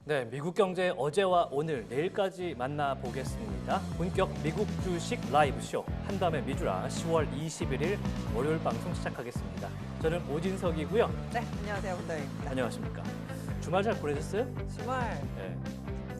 네, 미국 경제 어제와 오늘, 내일까지 만나보겠습니다. 본격 미국 주식 라이브 쇼 한밤의 미주라 10월 21일 월요일 방송 시작하겠습니다. 저는 오진석이고요. 네, 안녕하세요. 훈다입니다. 안녕하십니까. 주말 잘 보내셨어요? 주말 네.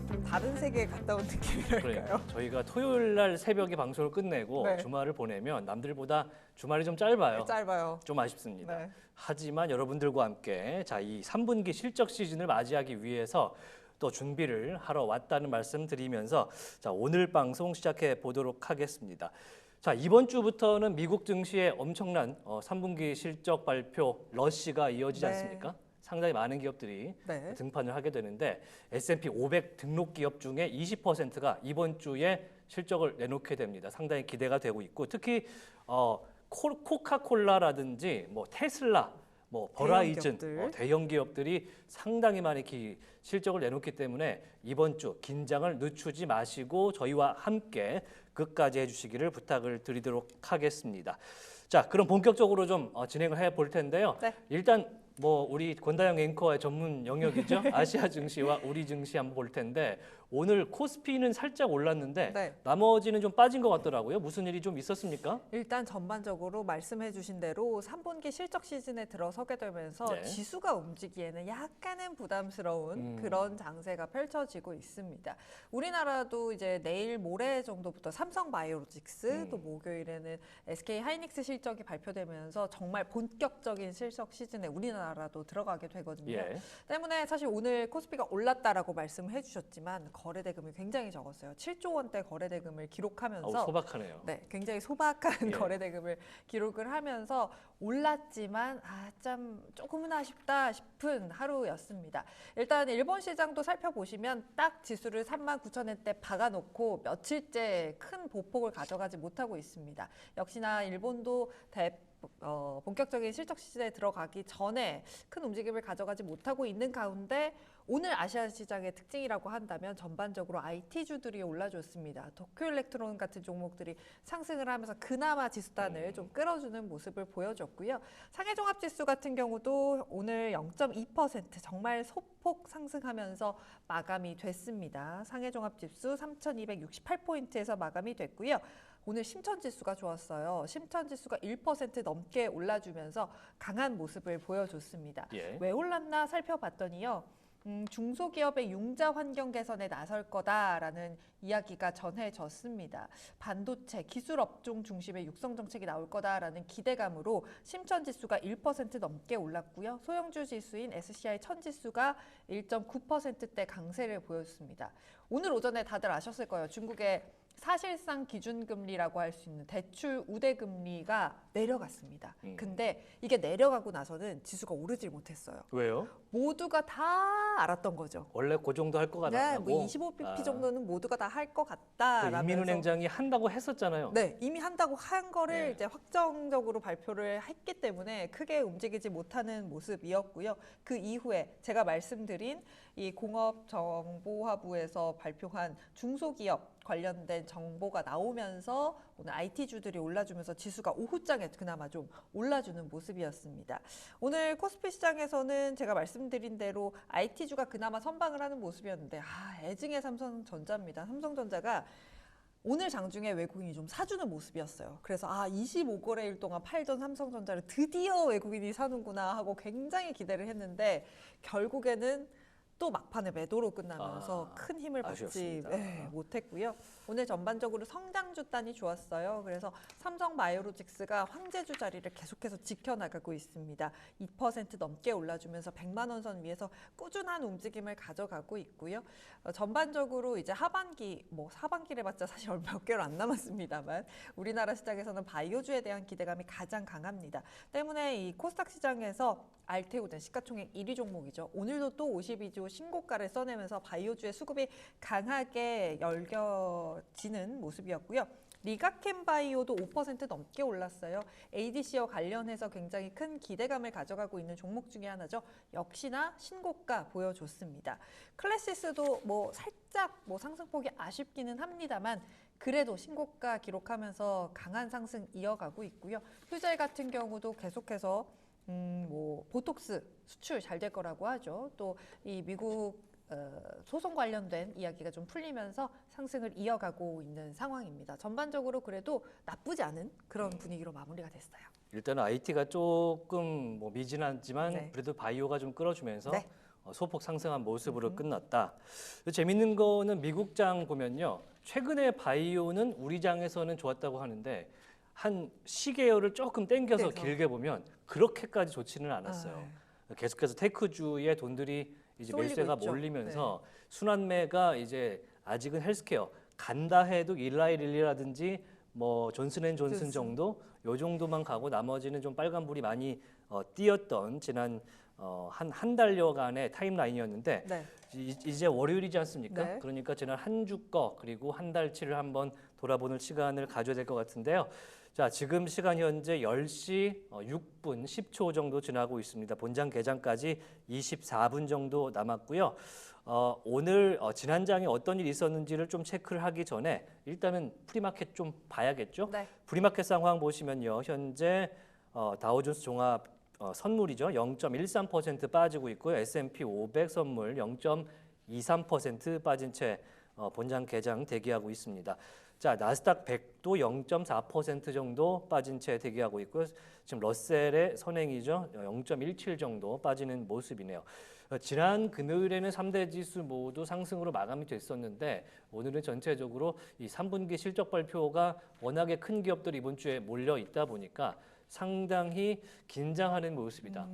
좀 다른 세계에 갔다 온 느낌이랄까요? 그러니까 저희가 토요일 날 새벽에 방송을 끝내고 네. 주말을 보내면 남들보다 주말이 좀 짧아요. 짧아요. 좀 아쉽습니다. 네. 하지만 여러분들과 함께 이 3분기 실적 시즌을 맞이하기 위해서 또 준비를 하러 왔다는 말씀 드리면서 오늘 방송 시작해 보도록 하겠습니다. 이번 주부터는 미국 증시의 엄청난 3분기 실적 발표 러시가 이어지지 네. 않습니까? 상당히 많은 기업들이 네. 등판을 하게 되는데 S&P 500 등록 기업 중에 20%가 이번 주에 실적을 내놓게 됩니다. 상당히 기대가 되고 있고 특히 코카콜라라든지 테슬라, 버라이즌 대형 기업들이 상당히 많이 실적을 내놓기 때문에 이번 주 긴장을 늦추지 마시고 저희와 함께 끝까지 해주시기를 부탁을 드리도록 하겠습니다. 그럼 본격적으로 좀 진행을 해볼 텐데요. 네. 일단 우리 권다영 앵커의 전문 영역이죠. 아시아 증시와 우리 증시 한번 볼 텐데 오늘 코스피는 살짝 올랐는데 네. 나머지는 좀 빠진 것 같더라고요. 무슨 일이 좀 있었습니까? 일단 전반적으로 말씀해 주신 대로 3분기 실적 시즌에 들어서게 되면서 네. 지수가 움직이기에는 약간은 부담스러운 그런 장세가 펼쳐지고 있습니다. 우리나라도 이제 내일 모레 정도부터 삼성바이오로직스 또 목요일에는 SK하이닉스 실적이 발표되면서 정말 본격적인 실적 시즌에 우리나라도 들어가게 되거든요. 예. 때문에 사실 오늘 코스피가 올랐다라고 말씀을 해주셨지만 거래 대금이 굉장히 적었어요. 7조 원대 거래 대금을 기록하면서 소박하네요. 네, 굉장히 소박한 예. 거래 대금을 기록을 하면서 올랐지만 참 조금은 아쉽다 싶은 하루였습니다. 일단 일본 시장도 살펴보시면 딱 지수를 39,000원대 박아놓고 며칠째 큰 보폭을 가져가지 못하고 있습니다. 역시나 일본도 본격적인 실적 시즌에 들어가기 전에 큰 움직임을 가져가지 못하고 있는 가운데 오늘 아시아 시장의 특징이라고 한다면 전반적으로 IT주들이 올라줬습니다. 도쿄일렉트론 같은 종목들이 상승을 하면서 그나마 지수단을 좀 끌어주는 모습을 보여줬고요. 상해종합지수 같은 경우도 오늘 0.2% 정말 소폭 상승하면서 마감이 됐습니다. 상해종합지수 3,268포인트에서 마감이 됐고요. 오늘 심천지수가 좋았어요. 심천지수가 1% 넘게 올라주면서 강한 모습을 보여줬습니다. 예. 왜 올랐나 살펴봤더니요. 중소기업의 융자 환경 개선에 나설 거다라는 이야기가 전해졌습니다. 반도체, 기술업종 중심의 육성 정책이 나올 거다라는 기대감으로 심천지수가 1% 넘게 올랐고요. 소형주 지수인 SCI 천지수가 1.9%대 강세를 보였습니다. 오늘 오전에 다들 아셨을 거예요. 중국의 사실상 기준금리라고 할 수 있는 대출 우대금리가 내려갔습니다. 근데 이게 내려가고 나서는 지수가 오르질 못했어요. 왜요? 모두가 다 알았던 거죠. 원래 그 정도 할 것 같다고? 네, 25bp 정도는 모두가 다 할 것 같다라면서 인민은행장이 한다고 했었잖아요. 네, 이미 한다고 한 거를 네. 이제 확정적으로 발표를 했기 때문에 크게 움직이지 못하는 모습이었고요. 그 이후에 제가 말씀드린 이 공업정보화부에서 발표한 중소기업 관련된 정보가 나오면서 오늘 IT주들이 올라주면서 지수가 오후장에 그나마 좀 올라주는 모습이었습니다. 오늘 코스피 시장에서는 제가 말씀드린 대로 IT주가 그나마 선방을 하는 모습이었는데 애증의 삼성전자입니다. 삼성전자가 오늘 장중에 외국인이 좀 사주는 모습이었어요. 그래서 25거래일 동안 팔던 삼성전자를 드디어 외국인이 사는구나 하고 굉장히 기대를 했는데 결국에는 또 막판에 매도로 끝나면서 큰 힘을 받지 못했고요. 오늘 전반적으로 성장주단이 좋았어요. 그래서 삼성바이오로직스가 황제주 자리를 계속해서 지켜나가고 있습니다. 2% 넘게 올라주면서 100만 원 선 위에서 꾸준한 움직임을 가져가고 있고요. 전반적으로 이제 하반기, 하반기를 봤자 사실 얼마 몇 개월 안 남았습니다만 우리나라 시장에서는 바이오주에 대한 기대감이 가장 강합니다. 때문에 이 코스닥 시장에서 알테오젠 시가총액 1위 종목이죠. 오늘도 또 52조 신고가를 써내면서 바이오주의 수급이 강하게 열겨지는 모습이었고요. 리가캠바이오도 5% 넘게 올랐어요. ADC와 관련해서 굉장히 큰 기대감을 가져가고 있는 종목 중에 하나죠. 역시나 신고가 보여줬습니다. 클래시스도 살짝 상승폭이 아쉽기는 합니다만 그래도 신고가 기록하면서 강한 상승 이어가고 있고요. 휴젤 같은 경우도 계속해서 보톡스 수출 잘 될 거라고 하죠. 또 이 미국 소송 관련된 이야기가 좀 풀리면서 상승을 이어가고 있는 상황입니다. 전반적으로 그래도 나쁘지 않은 그런 분위기로 마무리가 됐어요. 일단은 IT가 조금 뭐 미진하지만 네. 그래도 바이오가 좀 끌어주면서 네. 소폭 상승한 모습으로 끝났다. 재밌는 거는 미국장 보면요. 최근에 바이오는 우리 장에서는 좋았다고 하는데 한 시계열을 조금 땡겨서 그래서. 길게 보면 그렇게까지 좋지는 않았어요. 계속해서 테크주의 돈들이 이제 쏠리고 매수세가 있죠. 몰리면서 순환매가 이제 아직은 헬스케어 간다 해도 일라이 릴리라든지 뭐 존슨앤존슨 존슨. 정도 요 정도만 가고 나머지는 좀 빨간불이 많이 띄었던 지난 한 달여간의 타임라인이었는데 네. 이제 월요일이지 않습니까? 네. 그러니까 지난 한 주 거 그리고 한 달치를 한번 돌아보는 시간을 가져야 될 것 같은데요. 자, 지금 시간 현재 10시 6분 10초 정도 지나고 있습니다. 본장 개장까지 24분 정도 남았고요. 오늘 지난 장에 어떤 일이 있었는지를 좀 체크를 하기 전에 일단은 프리마켓 좀 봐야겠죠. 네. 프리마켓 상황 보시면요. 현재 다우존스 종합 선물이죠. 0.13% 빠지고 있고요. S&P 500 선물 0.23% 빠진 채 본장 개장 대기하고 있습니다. 자, 나스닥 100도 0.4% 정도 빠진 채 대기하고 있고요. 지금 러셀의 선행이죠. 0.17 정도 빠지는 모습이네요. 지난 금요일에는 3대 지수 모두 상승으로 마감이 됐었는데 오늘은 전체적으로 이 3분기 실적 발표가 워낙에 큰 기업들이 이번 주에 몰려 있다 보니까 상당히 긴장하는 모습이다.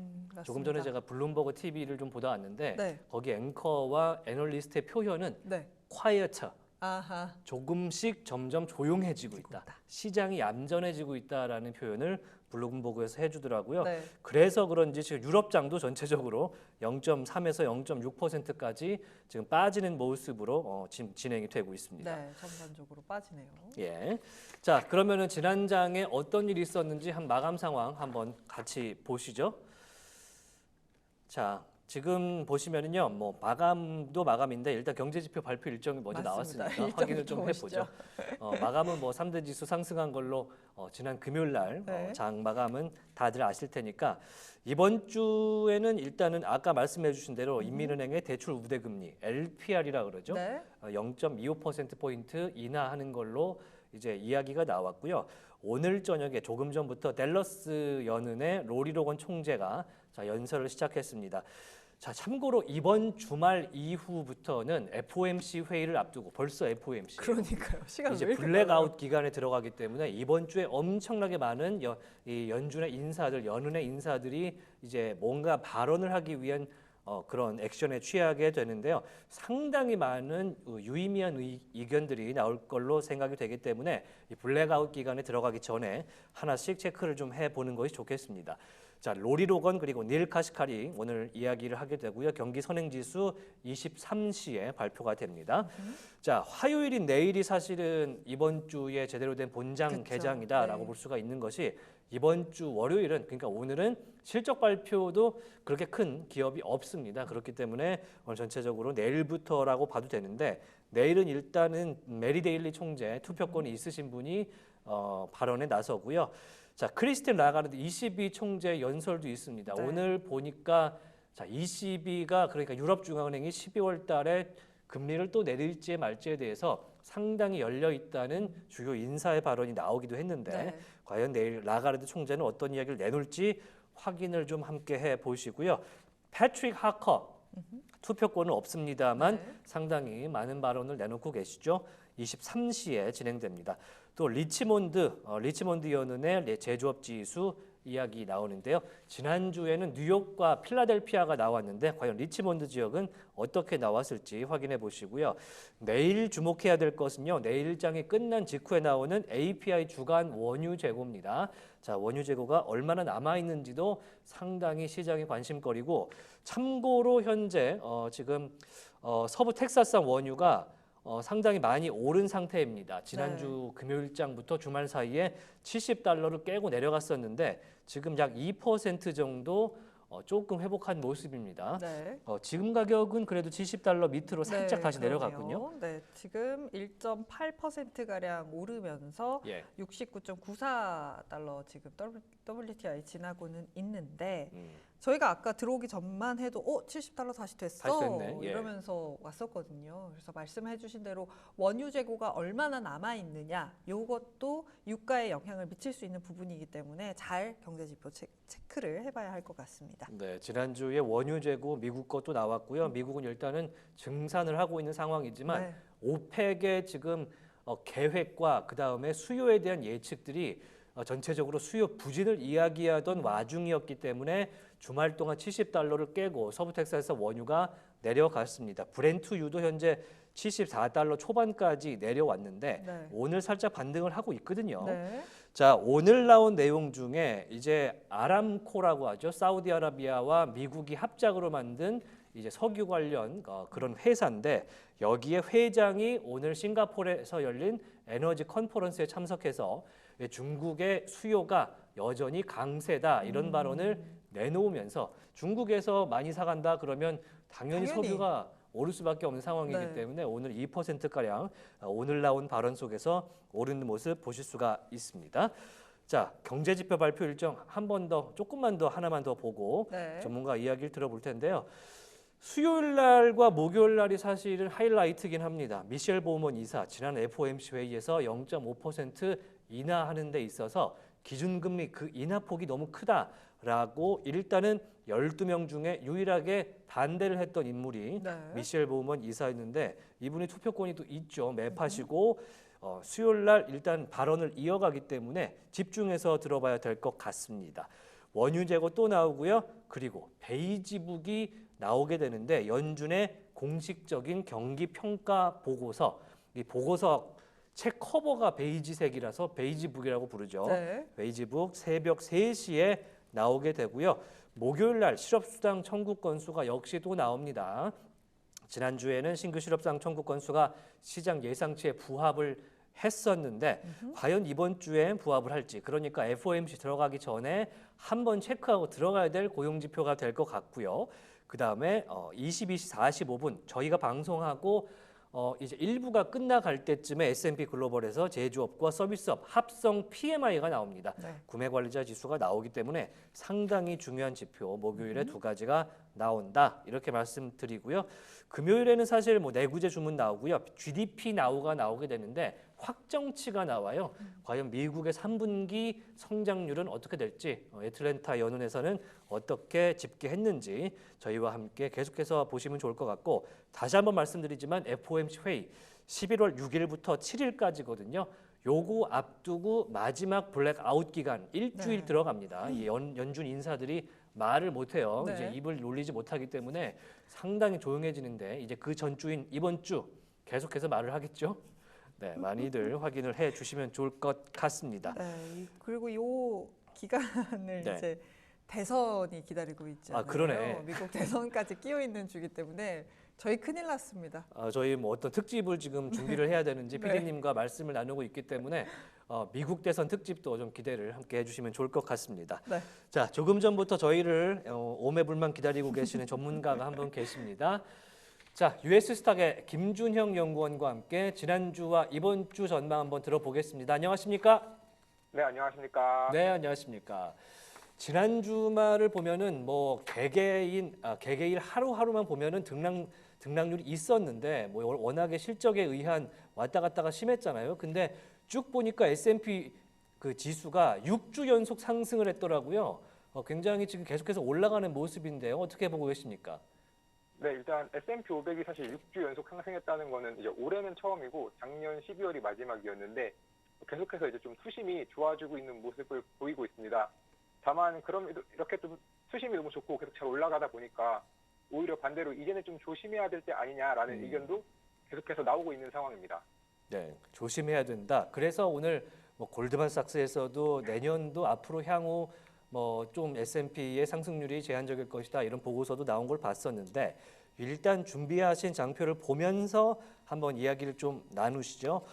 조금 전에 제가 블룸버그 TV를 좀 보다 왔는데 네. 거기 앵커와 애널리스트의 표현은 네. quiet, 아하. 조금씩 점점 조용해지고 있다. 시장이 얌전해지고 있다라는 표현을 블룸버그에서 해주더라고요. 네. 그래서 그런지 지금 유럽장도 전체적으로 0.3에서 0.6%까지 지금 빠지는 모습으로 지금 진행이 되고 있습니다. 네, 전반적으로 빠지네요. 예. 자, 그러면은 지난 장에 어떤 일이 있었는지 한 마감 상황 한번 같이 보시죠. 자, 지금 보시면은요, 뭐 마감도 마감인데 일단 경제지표 발표 일정이 먼저 맞습니다. 나왔으니까 확인을 좀 일정부터 해보죠. 마감은 뭐 3대 지수 상승한 걸로 지난 금요일 날 네. 장 마감은 다들 아실 테니까 이번 주에는 일단은 아까 말씀해주신 대로 인민은행의 대출 우대금리 LPR이라 그러죠. 네. 0.25%포인트 인하하는 걸로 이제 이야기가 나왔고요. 오늘 저녁에 조금 전부터 댈러스 연은의 로리 로건 총재가 자, 연설을 시작했습니다. 자, 참고로 이번 주말 이후부터는 FOMC 회의를 앞두고 벌써 FOMC 그러니까요. 시간 이제 왜 이렇게 블랙아웃 기간에 들어가기 때문에 이번 주에 엄청나게 많은 이 연준의 인사들, 연은의 인사들이 이제 뭔가 발언을 하기 위한 그런 액션에 취하게 되는데요. 상당히 많은 유의미한 의견들이 나올 걸로 생각이 되기 때문에 이 블랙아웃 기간에 들어가기 전에 하나씩 체크를 좀 해보는 것이 좋겠습니다. 자, 로리 로건 그리고 닐 카시카리 오늘 이야기를 하게 되고요. 경기 선행지수 23시에 발표가 됩니다. 자, 화요일인 내일이 사실은 이번 주에 제대로 된 본장 그쵸. 개장이다라고 네. 볼 수가 있는 것이 이번 주 월요일은 그러니까 오늘은 실적 발표도 그렇게 큰 기업이 없습니다. 그렇기 때문에 오늘 전체적으로 내일부터라고 봐도 되는데 내일은 일단은 메리 데일리 총재 투표권이 있으신 분이 발언에 나서고요. 자, 크리스틴 라가르드 ECB 총재 연설도 있습니다. 네. 오늘 보니까 자, ECB가 그러니까 유럽 중앙은행이 12월 달에 금리를 또 내릴지 말지에 대해서 상당히 열려 있다는 주요 인사의 발언이 나오기도 했는데 네. 과연 내일 라가르드 총재는 어떤 이야기를 내놓을지 확인을 좀 함께 해 보시고요. 패트릭 하커 투표권은 없습니다만 네. 상당히 많은 발언을 내놓고 계시죠. 23시에 진행됩니다. 또 리치몬드 연은의 제조업 지수 이야기 나오는데요. 지난주에는 뉴욕과 필라델피아가 나왔는데 과연 리치몬드 지역은 어떻게 나왔을지 확인해 보시고요. 내일 주목해야 될 것은요. 내일장이 끝난 직후에 나오는 API 주간 원유 재고입니다. 자, 원유 재고가 얼마나 남아 있는지도 상당히 시장의 관심거리고 참고로 현재 지금 서부 텍사스산 원유가 상당히 많이 오른 상태입니다. 지난주 금요일장부터 주말 사이에 $70를 깨고 내려갔었는데 지금 약 2% 정도 조금 회복한 모습입니다. 네. 지금 가격은 그래도 $70 밑으로 살짝 네, 다시 그러네요. 내려갔군요. 네, 지금 1.8%가량 오르면서 예. 69.94달러 지금 WTI 지나고는 있는데 저희가 아까 들어오기 전만 해도 $70 다시 됐어 다시 됐네. 예. 이러면서 왔었거든요. 그래서 말씀해주신 대로 원유 재고가 얼마나 남아 있느냐 이것도 유가에 영향을 미칠 수 있는 부분이기 때문에 잘 경제지표 체크를 해봐야 할 것 같습니다. 네, 지난주에 원유 재고 미국 것도 나왔고요. 미국은 일단은 증산을 하고 있는 상황이지만 네. 오펙의 지금 계획과 그 다음에 수요에 대한 예측들이 전체적으로 수요 부진을 이야기하던 와중이었기 때문에 주말 동안 $70를 깨고 서부 텍사스에서 원유가 내려갔습니다. 브렌트유도 현재 $74 초반까지 내려왔는데 네. 오늘 살짝 반등을 하고 있거든요. 네. 자, 오늘 나온 내용 중에 이제 아람코라고 하죠. 사우디아라비아와 미국이 합작으로 만든 이제 석유 관련 그런 회사인데 여기에 회장이 오늘 싱가포르에서 열린 에너지 컨퍼런스에 참석해서 중국의 수요가 여전히 강세다 이런 발언을 내놓으면서 중국에서 많이 사간다 그러면 당연히 석유가 오를 수밖에 없는 상황이기 네. 때문에 오늘 2%가량 오늘 나온 발언 속에서 오르는 모습 보실 수가 있습니다. 자, 경제지표 발표 일정 한 번 더 조금만 더 하나만 더 보고 네. 전문가 이야기를 들어볼 텐데요. 수요일 날과 목요일 날이 사실은 하이라이트긴 합니다. 미셸 보우먼 이사 지난 FOMC 회의에서 0.5% 인하하는 데 있어서 기준금리 그 인하폭이 너무 크다라고 일단은 12명 중에 유일하게 반대를 했던 인물이 네. 미셸 보우먼 이사였는데 이분이 투표권이 또 있죠. 매파시고 수요일 날 일단 발언을 이어가기 때문에 집중해서 들어봐야 될 것 같습니다. 원유 재고 또 나오고요. 그리고 베이지북이 나오게 되는데 연준의 공식적인 경기 평가 보고서 이 보고서 책 커버가 베이지색이라서 베이지북이라고 부르죠. 네. 베이지북 새벽 3시에 나오게 되고요. 목요일 날 실업수당 청구 건수가 역시 또 나옵니다. 지난주에는 신규 실업수당 청구 건수가 시장 예상치에 부합을 했었는데 과연 이번 주에 부합을 할지 그러니까 FOMC 들어가기 전에 한번 체크하고 들어가야 될 고용지표가 될 것 같고요. 그 다음에 22시 45분 저희가 방송하고 이제 일부가 끝나갈 때쯤에 S&P 글로벌에서 제조업과 서비스업 합성 PMI가 나옵니다. 네. 구매관리자 지수가 나오기 때문에 상당히 중요한 지표 목요일에 두 가지가 나온다 이렇게 말씀드리고요. 금요일에는 사실 뭐 내구재 주문 나오고요. GDP 나오게 되는데 확정치가 나와요. 과연 미국의 3분기 성장률은 어떻게 될지 애틀랜타 연은에서는 어떻게 집계했는지 저희와 함께 계속해서 보시면 좋을 것 같고 다시 한번 말씀드리지만 FOMC 회의 11월 6일부터 7일까지거든요. 요거 앞두고 마지막 블랙아웃 기간 일주일 네. 들어갑니다. 이 연준 인사들이 말을 못해요. 네. 이제 입을 놀리지 못하기 때문에 상당히 조용해지는데 이제 그 전주인 이번 주 계속해서 말을 하겠죠. 네, 많이들 확인을 해 주시면 좋을 것 같습니다. 네. 그리고 이 기간을 네. 이제 대선이 기다리고 있잖아요. 그러네. 미국 대선까지 끼어 있는 주기 때문에 저희 큰일 났습니다. 저희 뭐 어떤 특집을 지금 준비를 해야 되는지 네. PD님과 말씀을 나누고 있기 때문에 미국 대선 특집도 좀 기대를 함께 해주시면 좋을 것 같습니다. 네. 자, 조금 전부터 저희를 오매불만 기다리고 계시는 전문가가 한 분 계십니다. 자, US 스탁의 김준형 연구원과 함께 지난주와 이번 주 전망 한번 들어보겠습니다. 안녕하십니까? 네, 안녕하십니까. 네, 안녕하십니까. 지난 주말을 보면은 뭐 개개일 하루하루만 보면은 등락률이 있었는데 뭐 워낙에 실적에 의한 왔다 갔다가 심했잖아요. 근데 쭉 보니까 S&P 그 지수가 6주 연속 상승을 했더라고요. 굉장히 지금 계속해서 올라가는 모습인데요. 어떻게 보고 계십니까? 네, 일단 S&P 500이 사실 6주 연속 상승했다는 거는 이제 올해는 처음이고 작년 12월이 마지막이었는데 계속해서 이제 좀 수심이 좋아지고 있는 모습을 보이고 있습니다. 다만 그럼 이렇게 좀 수심이 너무 좋고 계속 잘 올라가다 보니까 오히려 반대로 이제는 좀 조심해야 될 때 아니냐라는 의견도 계속해서 나오고 있는 상황입니다. 네, 조심해야 된다. 그래서 오늘 뭐 골드만삭스에서도 내년도 앞으로 향후 뭐 좀 S&P의 상승률이 제한적일 것이다 이런 보고서도 나온 걸 봤었는데 일단 준비하신 장표를 보면서 한번 이야기를 좀 나누시죠.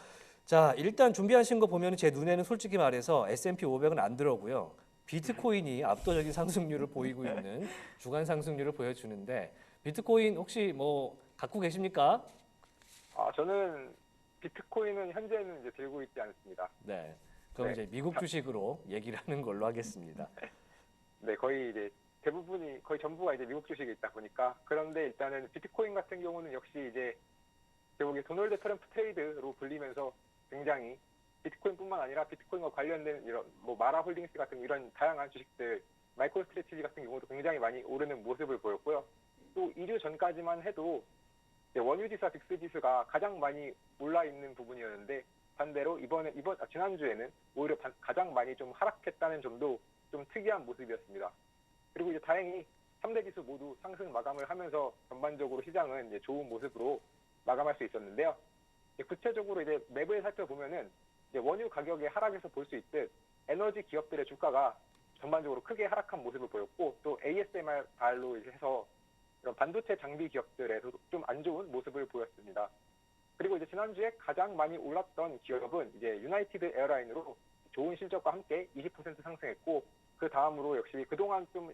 자, 일단 준비하신 거 보면 제 눈에는 솔직히 말해서 S&P 500은 안 들어오고요. 비트코인이 압도적인 상승률을 보이고 있는 주간 상승률을 보여주는데 비트코인 혹시 뭐 갖고 계십니까? 저는 비트코인은 현재는 이제 들고 있지 않습니다. 네. 그럼 네. 이제 미국 주식으로 얘기를 하는 걸로 하겠습니다. 네, 거의 이제 대부분이 거의 전부가 이제 미국 주식에 있다 보니까 그런데 일단은 비트코인 같은 경우는 역시 이제 결국에 도널드 트럼프 트레이드로 불리면서 굉장히 비트코인뿐만 아니라 비트코인과 관련된 이런 뭐 마라 홀딩스 같은 이런 다양한 주식들 마이크로 스트래티지 같은 경우도 굉장히 많이 오르는 모습을 보였고요. 또 2주 전까지만 해도 원유지수와 빅스지수가 가장 많이 올라 있는 부분이었는데 반대로 지난주에는 오히려 가장 많이 좀 하락했다는 점도 좀 특이한 모습이었습니다. 그리고 이제 다행히 3대 지수 모두 상승 마감을 하면서 전반적으로 시장은 이제 좋은 모습으로 마감할 수 있었는데요. 구체적으로 이제 맵을 살펴보면은 이제 원유 가격의 하락에서 볼 수 있듯 에너지 기업들의 주가가 전반적으로 크게 하락한 모습을 보였고 또 ASMR 발로 이제 해서 이런 반도체 장비 기업들에서도 좀 안 좋은 모습을 보였습니다. 그리고 이제 지난주에 가장 많이 올랐던 기업은 이제 유나이티드 에어라인으로 좋은 실적과 함께 20% 상승했고 그 다음으로 역시 그동안 좀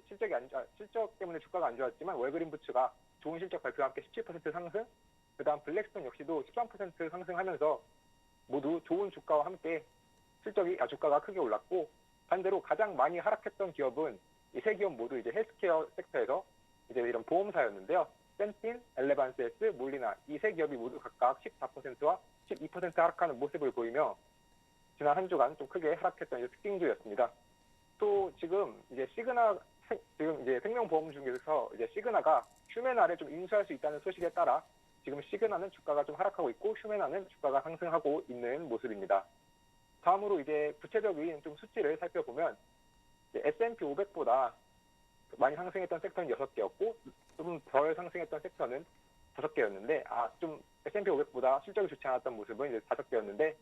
실적 때문에 주가가 안 좋았지만 월그린 부츠가 좋은 실적 발표와 함께 17% 상승, 그 다음 블랙스톤 역시도 13% 상승하면서 모두 좋은 주가와 함께 주가가 크게 올랐고 반대로 가장 많이 하락했던 기업은 이 세 기업 모두 이제 헬스케어 섹터에서 이제 이런 보험사였는데요. 센틴, 엘레반스에스, 몰리나 이 세 기업이 모두 각각 14%와 12% 하락하는 모습을 보이며 지난 한 주간 좀 크게 하락했던 이제 특징주였습니다. 또 지금 이제 생명보험 중에서 이제 시그나가 휴메나를 좀 인수할 수 있다는 소식에 따라 지금 시그나는 주가가 좀 하락하고 있고 휴메나는 주가가 상승하고 있는 모습입니다. 다음으로 이제 구체적인 좀 수치를 살펴보면 S&P 500보다 많이 상승했던 섹터는 6개였고 좀 덜 상승했던 섹터는 5개였는데 좀 S&P 500보다 실적이 좋지 않았던 모습은 이제 5개였는데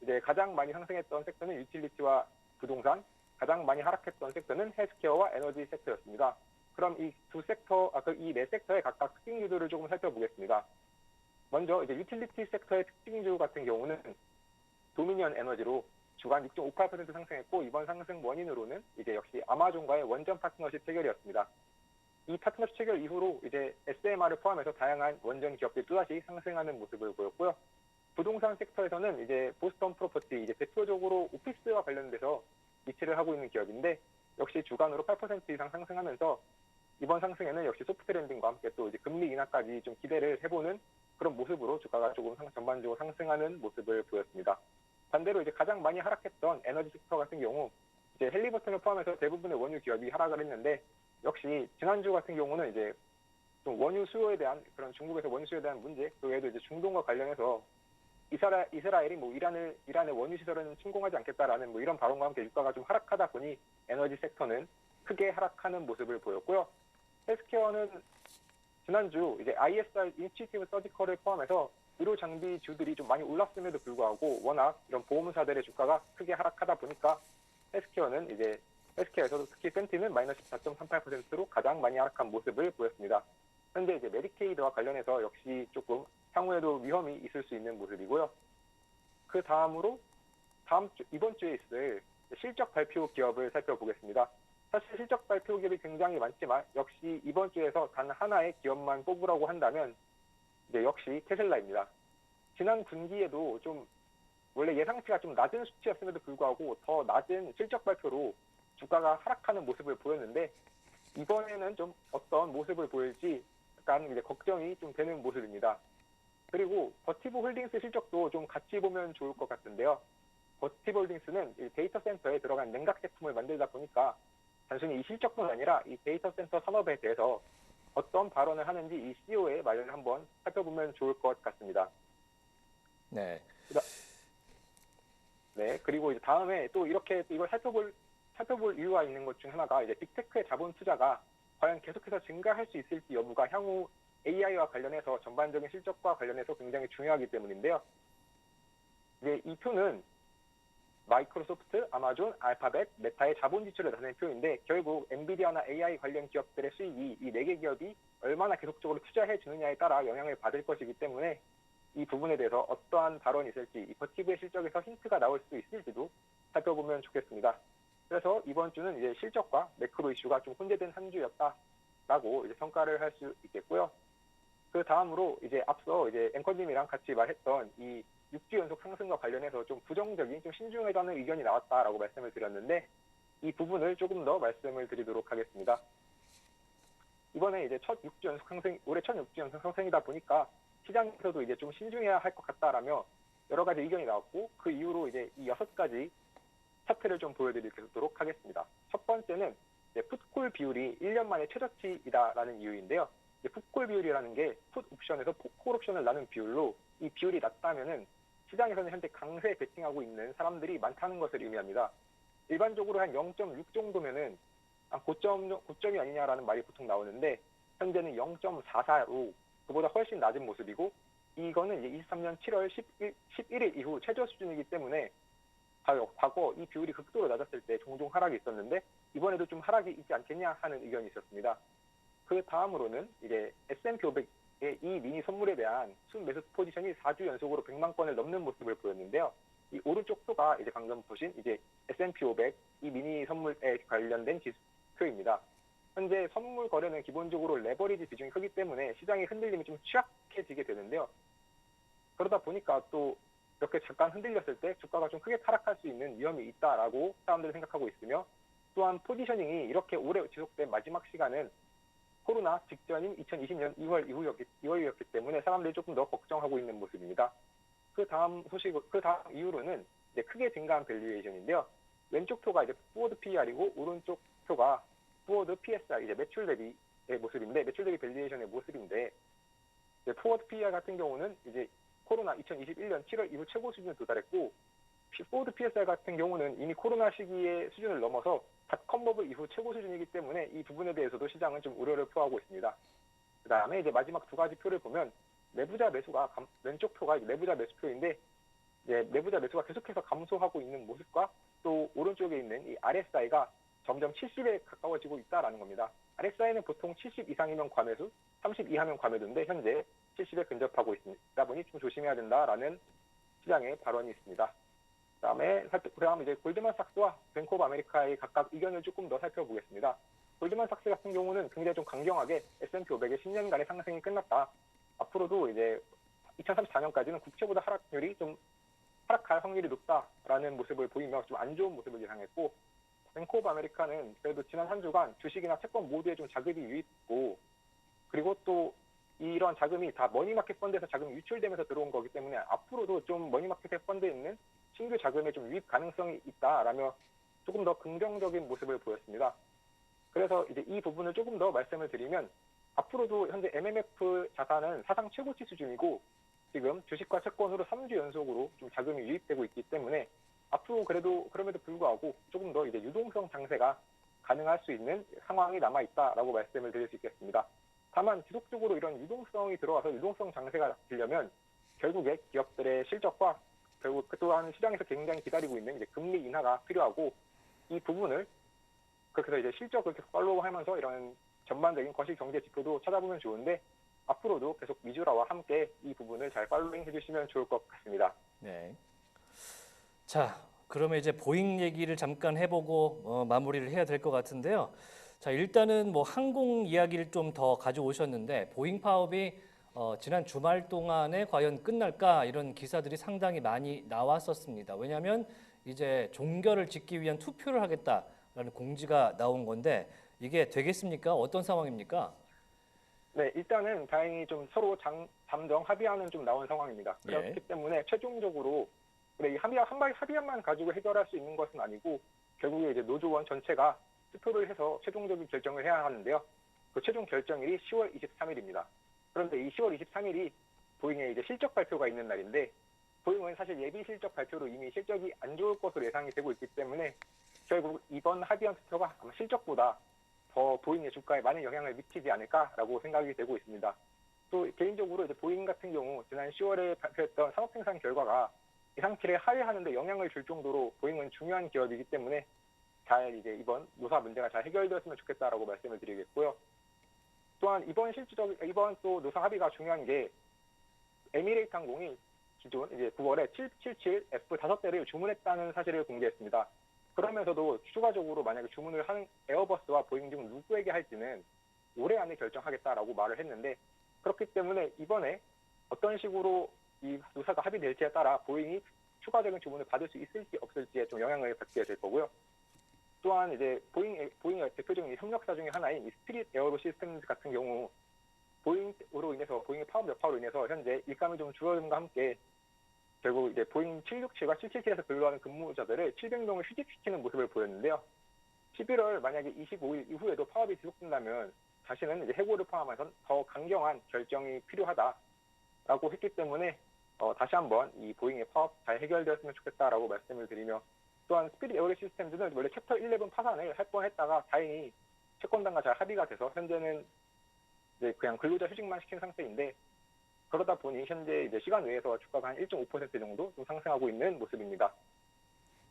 이제 가장 많이 상승했던 섹터는 유틸리티와 부동산, 가장 많이 하락했던 섹터는 헬스케어와 에너지 섹터였습니다. 그럼 이 네 섹터의 각각 특징주들을 조금 살펴보겠습니다. 먼저 이제 유틸리티 섹터의 특징주 같은 경우는 도미니언 에너지로 주간 6.58% 상승했고 이번 상승 원인으로는 이제 역시 아마존과의 원전 파트너십 체결이었습니다. 이 파트너십 체결 이후로 이제 SMR을 포함해서 다양한 원전 기업들이 또다시 상승하는 모습을 보였고요. 부동산 섹터에서는 이제 보스턴 프로퍼티 이제 대표적으로 오피스와 관련돼서 위치를 하고 있는 기업인데 역시 주간으로 8% 이상 상승하면서 이번 상승에는 역시 소프트 랜딩과 함께 또 이제 금리 인하까지 좀 기대를 해보는 그런 모습으로 주가가 조금 전반적으로 상승하는 모습을 보였습니다. 반대로 이제 가장 많이 하락했던 에너지 섹터 같은 경우 이제 헬리버튼을 포함해서 대부분의 원유 기업이 하락을 했는데 역시 지난주 같은 경우는 이제 좀 원유 수요에 대한 그런 중국에서 원유 수요에 대한 문제, 그 외에도 이제 중동과 관련해서 이스라엘이 뭐 이란의 원유 시설은 침공하지 않겠다라는 뭐 이런 발언과 함께 유가가 좀 하락하다 보니 에너지 섹터는 크게 하락하는 모습을 보였고요. 헬스케어는 지난주 이제 ISR 인스티튜트 서지컬을 포함해서 의료 장비주들이 좀 많이 올랐음에도 불구하고 워낙 이런 보험사들의 주가가 크게 하락하다 보니까 헬스케어에서도 특히 센틴은 마이너스 4.38%로 가장 많이 하락한 모습을 보였습니다. 현재 이제 메디케이드와 관련해서 역시 조금 향후에도 위험이 있을 수 있는 모습이고요. 그 다음으로 이번 주에 있을 실적 발표 기업을 살펴보겠습니다. 사실 실적 발표 기업이 굉장히 많지만 역시 이번 주에서 단 하나의 기업만 뽑으라고 한다면 이제 역시 테슬라입니다. 지난 분기에도 좀 원래 예상치가 좀 낮은 수치였음에도 불구하고 더 낮은 실적 발표로 주가가 하락하는 모습을 보였는데 이번에는 좀 어떤 모습을 보일지 약간 이제 걱정이 좀 되는 모습입니다. 그리고 버티브 홀딩스 실적도 좀 같이 보면 좋을 것 같은데요. 버티브 홀딩스는 이 데이터 센터에 들어간 냉각 제품을 만들다 보니까 단순히 이 실적뿐 아니라 이 데이터 센터 산업에 대해서 어떤 발언을 하는지 이 CEO의 말을 한번 살펴보면 좋을 것 같습니다. 네. 네. 그리고 이제 다음에 또 이렇게 이걸 살펴볼 이유가 있는 것 중 하나가 이제 빅테크의 자본 투자가 과연 계속해서 증가할 수 있을지 여부가 향후 AI와 관련해서 전반적인 실적과 관련해서 굉장히 중요하기 때문인데요. 이제 이 표는 마이크로소프트, 아마존, 알파벳, 메타의 자본 지출을 나타낸 표인데 결국 엔비디아나 AI 관련 기업들의 수익이 이 4개 기업이 얼마나 계속적으로 투자해 주느냐에 따라 영향을 받을 것이기 때문에 이 부분에 대해서 어떠한 발언이 있을지 이 버티브의 실적에서 힌트가 나올 수 있을지도 살펴보면 좋겠습니다. 그래서 이번 주는 이제 실적과 매크로 이슈가 좀 혼재된 한 주였다라고 이제 평가를 할 수 있겠고요. 그 다음으로 이제 앞서 이제 앵커님이랑 같이 말했던 이 6주 연속 상승과 관련해서 좀 부정적인, 좀 신중하다는 의견이 나왔다라고 말씀을 드렸는데 이 부분을 조금 더 말씀을 드리도록 하겠습니다. 이번에 이제 첫 6주 연속 상승, 올해 첫 6주 연속 상승이다 보니까 시장에서도 이제 좀 신중해야 할 것 같다라며 여러 가지 의견이 나왔고, 그 이후로 이제 이 6가지 차트를 좀 보여드리도록 하겠습니다. 첫 번째는 풋콜 비율이 1년 만에 최저치이다라는 이유인데요. 풋콜 비율이라는 게 풋 옵션에서 콜 옵션을 나눈 비율로, 이 비율이 낮다면은 시장에서는 현재 강세 베팅하고 있는 사람들이 많다는 것을 의미합니다. 일반적으로 한 0.6 정도면은 고점이 아니냐라는 말이 보통 나오는데, 현재는 0.44로 그보다 훨씬 낮은 모습이고, 이거는 이제 23년 7월 11일 이후 최저 수준이기 때문에 과거 이 비율이 극도로 낮았을 때 종종 하락이 있었는데, 이번에도 좀 하락이 있지 않겠냐 하는 의견이 있었습니다. 그 다음으로는 이제 S&P 500의 이 미니 선물에 대한 순매수 포지션이 4주 연속으로 100만 건을 넘는 모습을 보였는데요. 이 오른쪽 표가 이제 방금 보신 이제 S&P 500 이 미니 선물에 관련된 지수표입니다. 현재 선물 거래는 기본적으로 레버리지 비중이 크기 때문에 시장의 흔들림이 좀 취약해지게 되는데요. 그러다 보니까 또 이렇게 잠깐 흔들렸을 때 주가가 좀 크게 타락할 수 있는 위험이 있다라고 사람들이 생각하고 있으며, 또한 포지셔닝이 이렇게 오래 지속된 마지막 시간은 코로나 직전인 2020년 2월이었기 때문에 사람들이 조금 더 걱정하고 있는 모습입니다. 그 다음 이후로는 이제 크게 증가한 밸류에이션인데요. 왼쪽 표가 이제 포워드 PER이고 오른쪽 표가 포워드 PSR, 이제 매출 대비의 모습인데, 매출 대비 밸류에이션의 모습인데, 포워드 PER 같은 경우는 이제 코로나 2021년 7월 이후 최고 수준을 도달했고, 포워드 PSR 같은 경우는 이미 코로나 시기의 수준을 넘어서 닷컴 버블 이후 최고 수준이기 때문에 이 부분에 대해서도 시장은 좀 우려를 표하고 있습니다. 그 다음에 이제 마지막 두 가지 표를 보면, 내부자 매수가 왼쪽 표가 내부자 매수표인데, 내부자 매수가 계속해서 감소하고 있는 모습과, 또 오른쪽에 있는 이 RSI가 점점 70에 가까워지고 있다라는 겁니다. RSI는 보통 70 이상이면 과매수, 30 이하면 과매도인데 현재 70에 근접하고 있다 보니 좀 조심해야 된다라는 시장의 발언이 있습니다. 그다음 이제 골드만삭스와 뱅크 오브 아메리카의 각각 의견을 조금 더 살펴보겠습니다. 골드만삭스 같은 경우는 굉장히 좀 강경하게 S&P 500의 10년간의 상승이 끝났다. 앞으로도 이제 2034년까지는 국채보다 하락할 확률이 높다라는 모습을 보이며 좀 안 좋은 모습을 예상했고, 뱅크 오브 아메리카는 그래도 지난 한 주간 주식이나 채권 모두에 좀 자금이 유입됐고, 그리고 또 이런 자금이 다 머니마켓 펀드에서 자금이 유출되면서 들어온 거기 때문에 앞으로도 좀 머니마켓 펀드에 있는 신규 자금의 좀 유입 가능성이 있다라며 조금 더 긍정적인 모습을 보였습니다. 그래서 이제 이 부분을 조금 더 말씀을 드리면, 앞으로도 현재 MMF 자산은 사상 최고치 수준이고, 지금 주식과 채권으로 3주 연속으로 좀 자금이 유입되고 있기 때문에 앞으로 그럼에도 불구하고 조금 더 이제 유동성 장세가 가능할 수 있는 상황이 남아 있다라고 말씀을 드릴 수 있겠습니다. 다만 지속적으로 이런 유동성이 들어와서 유동성 장세가 되려면 결국에 기업들의 실적과 결국 또한 시장에서 굉장히 기다리고 있는 이제 금리 인하가 필요하고, 이 부분을 그렇게 해서 이제 실적을 계속 팔로우하면서 이런 전반적인 거시 경제 지표도 찾아보면 좋은데, 앞으로도 계속 미주라와 함께 이 부분을 잘 팔로잉 해주시면 좋을 것 같습니다. 네. 자, 그러면 이제 보잉 얘기를 잠깐 해보고 마무리를 해야 될 것 같은데요. 자, 일단은 뭐 항공 이야기를 좀 더 가져오셨는데, 보잉 파업이 지난 주말 동안에 과연 끝날까, 이런 기사들이 상당히 많이 나왔었습니다. 왜냐하면 이제 종결을 짓기 위한 투표를 하겠다라는 공지가 나온 건데, 이게 되겠습니까? 어떤 상황입니까? 네, 일단은 다행히 좀 서로 잠정 합의안은 좀 나온 상황입니다. 그렇기 때문에 최종적으로 이 합의안만 가지고 해결할 수 있는 것은 아니고, 결국에 이제 노조원 전체가 투표를 해서 최종적인 결정을 해야 하는데요. 그 최종 결정일이 10월 23일입니다. 그런데 이 10월 23일이 보잉의 이제 실적 발표가 있는 날인데, 보잉은 사실 예비 실적 발표로 이미 실적이 안 좋을 것으로 예상이 되고 있기 때문에 결국 이번 합의안 투표가 아마 실적보다 더 보잉의 주가에 많은 영향을 미치지 않을까라고 생각이 되고 있습니다. 또 개인적으로 이제 보잉 같은 경우 지난 10월에 발표했던 산업생산 결과가 예상치를 하회하는 데 영향을 줄 정도로 보잉은 중요한 기업이기 때문에 잘 이제 이번 노사 문제가 잘 해결되었으면 좋겠다라고 말씀을 드리겠고요. 또한 이번 또 노사 합의가 중요한 게, 에미레이트 항공이 기존 이제 9월에 777 F5대를 주문했다는 사실을 공개했습니다. 그러면서도 추가적으로 만약에 주문을 하는 에어버스와 보잉 중 누구에게 할지는 올해 안에 결정하겠다라고 말을 했는데, 그렇기 때문에 이번에 어떤 식으로 이 노사가 합의될지에 따라 보잉이 추가적인 주문을 받을 수 있을지 없을지에 좀 영향을 받게 될 거고요. 또한 이제 보잉의 대표적인 협력사 중에 하나인 이 스피릿 에어로 시스템즈 같은 경우 보잉으로 인해서 보잉의 파업 여파로 인해서 현재 일감이 좀 줄어듦과 함께 결국 이제 보잉 767과 777에서 근로하는 근무자들을 700명을 휴직시키는 모습을 보였는데요. 11월 만약에 25일 이후에도 파업이 지속된다면 자신은 이제 해고를 포함해서 더 강경한 결정이 필요하다라고 했기 때문에 다시 한번 이 보잉의 파업 잘 해결되었으면 좋겠다라고 말씀을 드리며 또한 스피릿 에어로 시스템즈는 원래 챕터 11 파산을 할 뻔했다가 다행히 채권단과 잘 합의가 돼서 현재는 이제 그냥 근로자 휴직만 시킨 상태인데 그러다 보니 현재 이제 시간 외에서 주가가 한 1.5% 정도 좀 상승하고 있는 모습입니다.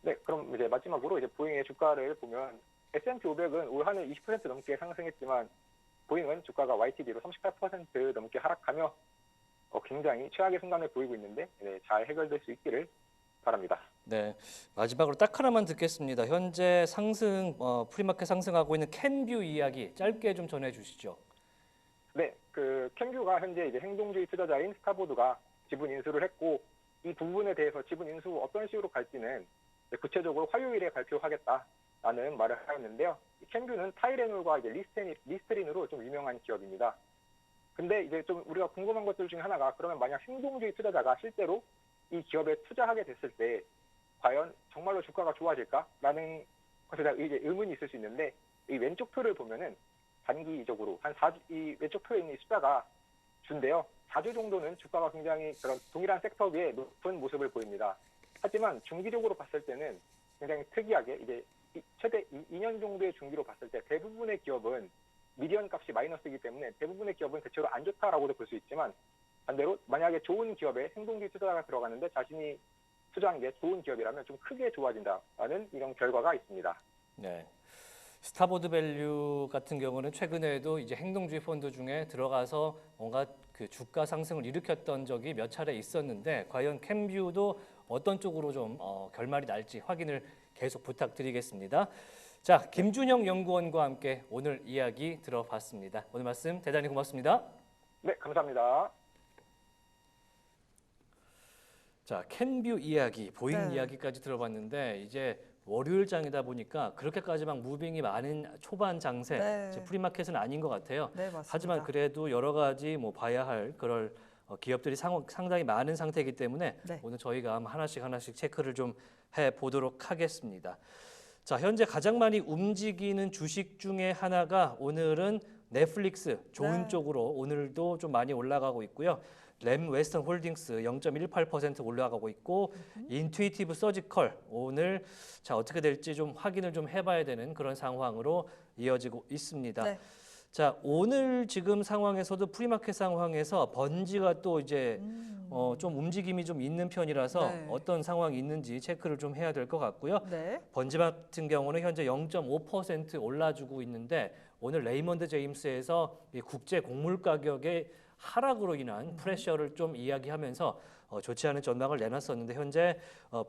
네, 그럼 이제 마지막으로 이제 보잉의 주가를 보면 S&P 500은 올 한 해 20% 넘게 상승했지만 보잉은 주가가 YTD로 38% 넘게 하락하며 굉장히 최악의 순간을 보이고 있는데 네, 잘 해결될 수 있기를 바랍니다. 네, 마지막으로 딱 하나만 듣겠습니다. 현재 프리마켓 상승하고 있는 캔뷰 이야기 짧게 좀 전해주시죠. 네, 그 캔뷰가 현재 이제 행동주의 투자자인 스타보드가 지분 인수를 했고 이 부분에 대해서 지분 인수 어떤 식으로 갈지는 구체적으로 화요일에 발표하겠다라는 말을 하였는데요. 캔뷰는 타이레놀과 이제 리스테린으로 좀 유명한 기업입니다. 근데 이제 좀 우리가 궁금한 것들 중에 하나가 그러면 만약 행동주의 투자자가 실제로 이 기업에 투자하게 됐을 때 과연 정말로 주가가 좋아질까라는 것에 대한 이제 의문이 있을 수 있는데 이 왼쪽 표를 보면은 단기적으로 한 4주, 이 왼쪽 표에 있는 이 숫자가 준데요. 4주 정도는 주가가 굉장히 그런 동일한 섹터 비에 높은 모습을 보입니다. 하지만 중기적으로 봤을 때는 굉장히 특이하게 이제 최대 2년 정도의 중기로 봤을 때 대부분의 기업은 미디언 값이 마이너스이기 때문에 대부분의 기업은 대체로 안 좋다라고도 볼 수 있지만 반대로 만약에 좋은 기업에 행동주의 투자가 들어가는데 자신이 투자한 게 좋은 기업이라면 좀 크게 좋아진다라는 이런 결과가 있습니다. 네. 스타보드 밸류 같은 경우는 최근에도 이제 행동주의 펀드 중에 들어가서 뭔가 그 주가 상승을 일으켰던 적이 몇 차례 있었는데 과연 캔뷰도 어떤 쪽으로 좀 결말이 날지 확인을 계속 부탁드리겠습니다. 자, 김준영 연구원과 함께 오늘 이야기 들어봤습니다. 오늘 말씀 대단히 고맙습니다. 네, 감사합니다. 자, 캔뷰 이야기, 보잉 네. 이야기까지 들어봤는데 이제 월요일장이다 보니까 그렇게까지 막 무빙이 많은 초반 장세, 네. 이제 프리마켓은 아닌 것 같아요. 네, 맞습니다. 하지만 그래도 여러 가지 뭐 봐야 할 그럴 기업들이 상당히 많은 상태이기 때문에 네. 오늘 저희가 하나씩 체크를 좀 해보도록 하겠습니다. 자, 현재 가장 많이 움직이는 주식 중에 하나가 오늘은 넷플릭스 좋은 네. 쪽으로 오늘도 좀 많이 올라가고 있고요. 램 웨스턴 홀딩스 0.18% 올라가고 있고 인투이티브 서지컬 오늘 자 어떻게 될지 좀 확인을 좀 해봐야 되는 그런 상황으로 이어지고 있습니다. 네. 자 오늘 지금 상황에서도 프리마켓 상황에서 번지가 또 이제 좀 움직임이 좀 있는 편이라서 네. 어떤 상황이 있는지 체크를 좀 해야 될 것 같고요. 네. 번지 같은 경우는 현재 0.5% 올라주고 있는데 오늘 레이먼드 제임스에서 이 국제 곡물 가격의 하락으로 인한 프레셔를 좀 이야기하면서 좋지 않은 전망을 내놨었는데 현재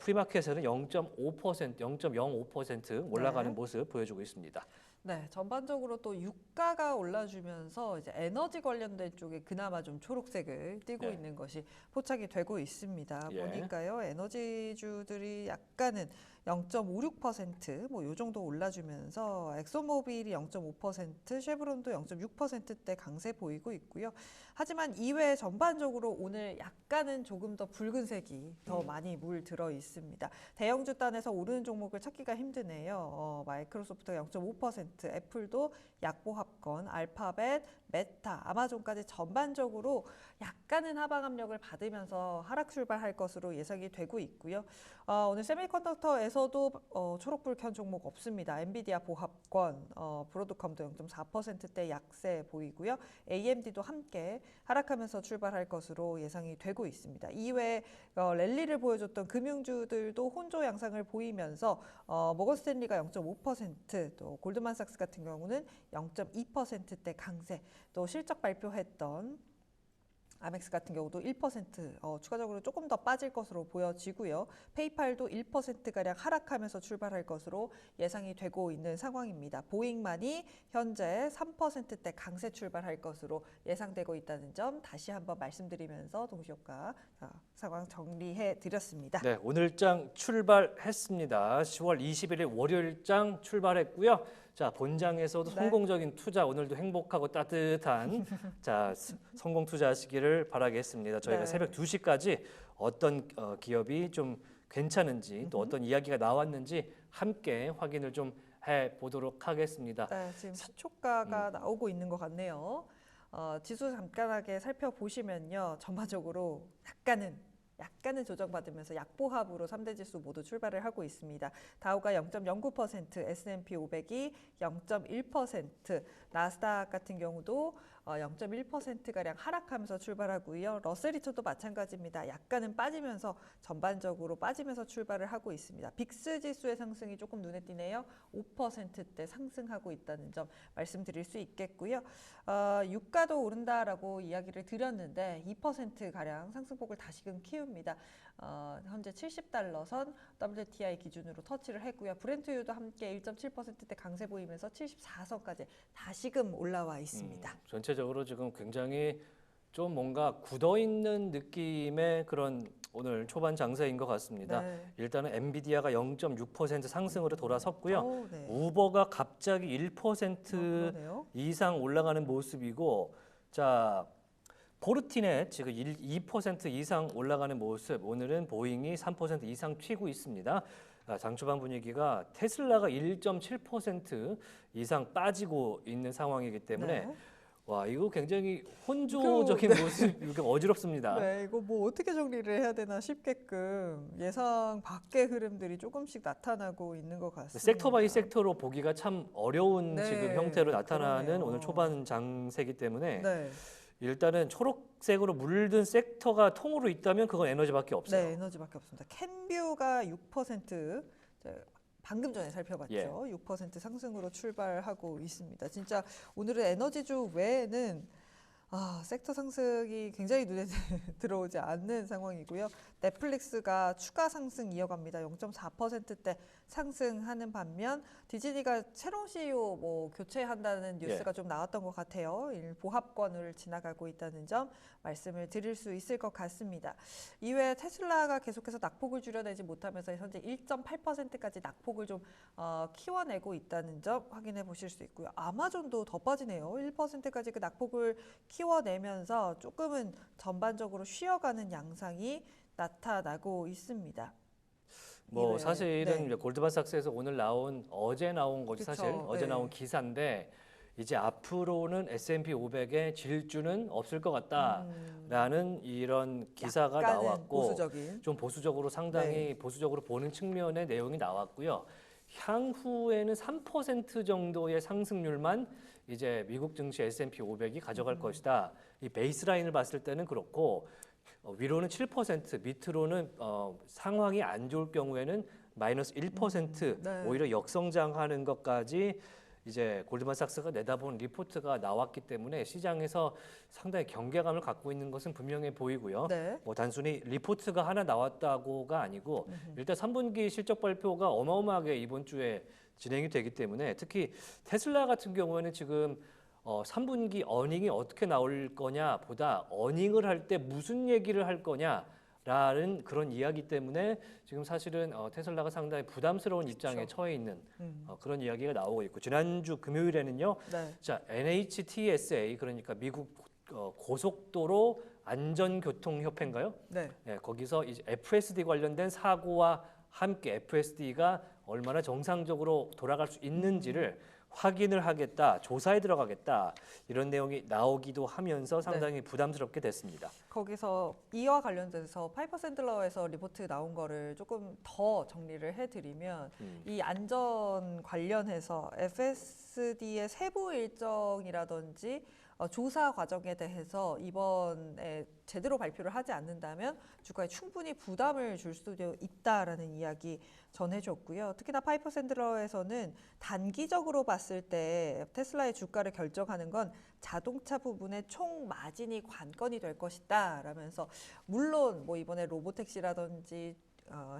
프리마켓에는 0.5%, 0.05% 올라가는 네. 모습 보여주고 있습니다. 네, 전반적으로 또 유가가 올라주면서 이제 에너지 관련된 쪽에 그나마 좀 초록색을 띠고 네. 있는 것이 포착이 되고 있습니다. 예. 보니까요, 에너지주들이 약간은 0.56%뭐 요 정도 올라주면서 엑소모빌이 0.5%, 쉐브론도 0.6%대 강세 보이고 있고요. 하지만 이외에 전반적으로 오늘 약간은 조금 더 붉은색이 더 많이 물들어 있습니다. 대형주 단에서 오르는 종목을 찾기가 힘드네요. 마이크로소프트가 0.5%, 애플도 약보합권, 알파벳, 메타, 아마존까지 전반적으로 약간은 하방 압력을 받으면서 하락 출발할 것으로 예상이 되고 있고요. 오늘 세미컨덕터에서도 초록불 켠 종목 없습니다. 엔비디아 보합권, 브로드컴도 0.4%대 약세 보이고요. AMD도 함께 하락하면서 출발할 것으로 예상이 되고 있습니다. 이외에 랠리를 보여줬던 금융주들도 혼조 양상을 보이면서 모건스탠리가 0.5%, 또 골드만삭스 같은 경우는 0.2%대 강세, 또 실적 발표했던 아멕스 같은 경우도 1% 추가적으로 조금 더 빠질 것으로 보여지고요. 페이팔도 1%가량 하락하면서 출발할 것으로 예상이 되고 있는 상황입니다. 보잉만이 현재 3%대 강세 출발할 것으로 예상되고 있다는 점 다시 한번 말씀드리면서 동시효과 상황 정리해 드렸습니다. 네, 오늘장 출발했습니다. 10월 21일 월요일장 출발했고요. 자, 본장에서도 네. 성공적인 투자, 오늘도 행복하고 따뜻한 자, 성공 투자하시기를 바라겠습니다. 저희가 네. 새벽 2시까지 어떤 기업이 좀 괜찮은지 또 어떤 이야기가 나왔는지 함께 확인을 좀 해보도록 하겠습니다. 네, 지금 시초가가 나오고 있는 것 같네요. 지수 간단하게 살펴보시면요. 전반적으로 약간은 조정받으면서 약보합으로 3대 지수 모두 출발을 하고 있습니다. 다우가 0.09%, S&P 500이 0.1%, 나스닥 같은 경우도 0.1%가량 하락하면서 출발하고요. 러셀 2000도 마찬가지입니다. 약간은 빠지면서 전반적으로 빠지면서 출발을 하고 있습니다. 빅스 지수의 상승이 조금 눈에 띄네요. 5%대 상승하고 있다는 점 말씀드릴 수 있겠고요. 유가도 오른다라고 이야기를 드렸는데 2%가량 상승폭을 다시금 키웁니다. 현재 70달러 선 WTI 기준으로 터치를 했고요. 브렌트유도 함께 1.7%대 강세 보이면서 74선까지 다시금 올라와 있습니다. 전체적으로 지금 굉장히 좀 뭔가 굳어있는 느낌의 그런 오늘 초반 장세인 것 같습니다. 네. 일단은 엔비디아가 0.6% 상승으로 돌아섰고요. 네. 우버가 갑자기 1% 그러네요. 이상 올라가는 모습이고, 자 포르티넷 지금 2% 이상 올라가는 모습. 오늘은 보잉이 3% 이상 튀고 있습니다. 장초반 분위기가 테슬라가 1.7% 이상 빠지고 있는 상황이기 때문에 네. 와, 이거 굉장히 혼조적인 모습, 이거 어지럽습니다. 네, 이거 뭐 어떻게 정리를 해야 되나 싶게끔 예상 밖의 흐름들이 조금씩 나타나고 있는 것 같습니다. 섹터 바이 섹터로 보기가 참 어려운 네, 지금 형태로 나타나는 그러네요. 오늘 초반 장세기 때문에 네, 일단은 초록색으로 물든 섹터가 통으로 있다면 그건 에너지밖에 없어요. 네, 에너지밖에 없습니다. 캔뷰가 6%, 방금 전에 살펴봤죠. 예. 6% 상승으로 출발하고 있습니다. 진짜 오늘은 에너지주 외에는 섹터 상승이 굉장히 눈에 들어오지 않는 상황이고요. 넷플릭스가 추가 상승 이어갑니다. 0.4%대 상승하는 반면 디즈니가 새로운 CEO 교체한다는 뉴스가 좀 나왔던 것 같아요. 보합권을 지나가고 있다는 점 말씀을 드릴 수 있을 것 같습니다. 이외에 테슬라가 계속해서 낙폭을 줄여내지 못하면서 현재 1.8%까지 낙폭을 좀 키워내고 있다는 점 확인해 보실 수 있고요. 아마존도 더 빠지네요. 1%까지 그 낙폭을 키워내면서 조금은 전반적으로 쉬어가는 양상이 나타나고 있습니다. 뭐 이외에, 사실은 네. 이제 골드만삭스에서 오늘 어제 나온 거지 그쵸, 사실 어제 네. 나온 기사인데 이제 앞으로는 S&P 500의 질주는 없을 것 같다라는 이런 기사가 약간은 나왔고 보수적인. 좀 보수적으로 상당히 보수적으로 보는 측면의 내용이 나왔고요. 향후에는 3% 정도의 상승률만 이제 미국 증시 S&P 500이 가져갈 것이다. 이 베이스라인을 봤을 때는 그렇고 위로는 7%, 밑으로는 상황이 안 좋을 경우에는 마이너스 1%, 네. 오히려 역성장하는 것까지 이제 골드만삭스가 내다본 리포트가 나왔기 때문에 시장에서 상당히 경계감을 갖고 있는 것은 분명해 보이고요. 네. 뭐 단순히 리포트가 하나 나왔다고가 아니고 일단 3분기 실적 발표가 어마어마하게 이번 주에 진행이 되기 때문에 특히 테슬라 같은 경우에는 지금 3분기 어닝이 어떻게 나올 거냐 보다 어닝을 할 때 무슨 얘기를 할 거냐라는 그런 이야기 때문에 지금 사실은 테슬라가 상당히 부담스러운 입장에 처해 있는 그런 이야기가 나오고 있고 지난주 금요일에는요. 네. 자, NHTSA 그러니까 미국 고속도로 안전교통협회인가요? 네. 네, 거기서 이제 FSD 관련된 사고와 함께 FSD가 얼마나 정상적으로 돌아갈 수 있는지를 확인을 하겠다, 조사에 들어가겠다 이런 내용이 나오기도 하면서 상당히 부담스럽게 됐습니다. 거기서 이와 관련돼서 파이퍼 샌들러에서 리포트 나온 거를 조금 더 정리를 해드리면 이 안전 관련해서 FSD의 세부 일정이라든지 조사 과정에 대해서 이번에 제대로 발표를 하지 않는다면 주가에 충분히 부담을 줄 수도 있다라는 이야기 전해줬고요. 특히나 파이퍼 샌들러에서는 단기적으로 봤을 때 테슬라의 주가를 결정하는 건 자동차 부분의 총 마진이 관건이 될 것이다 라면서, 물론 뭐 이번에 로보택시라든지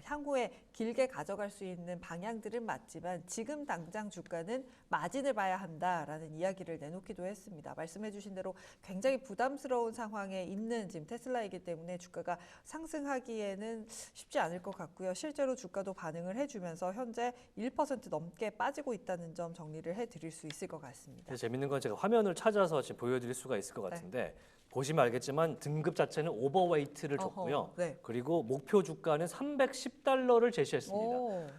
향후에 길게 가져갈 수 있는 방향들은 맞지만 지금 당장 주가는 마진을 봐야 한다라는 이야기를 내놓기도 했습니다. 말씀해 주신 대로 굉장히 부담스러운 상황에 있는 지금 테슬라이기 때문에 주가가 상승하기에는 쉽지 않을 것 같고요. 실제로 주가도 반응을 해주면서 현재 1% 넘게 빠지고 있다는 점 정리를 해드릴 수 있을 것 같습니다. 재밌는 건 제가 화면을 찾아서 지금 보여드릴 수가 있을 것 같은데 보시면 알겠지만 등급 자체는 오버웨이트를 줬고요. 네. 그리고 목표 주가는 $310를 제시했습니다.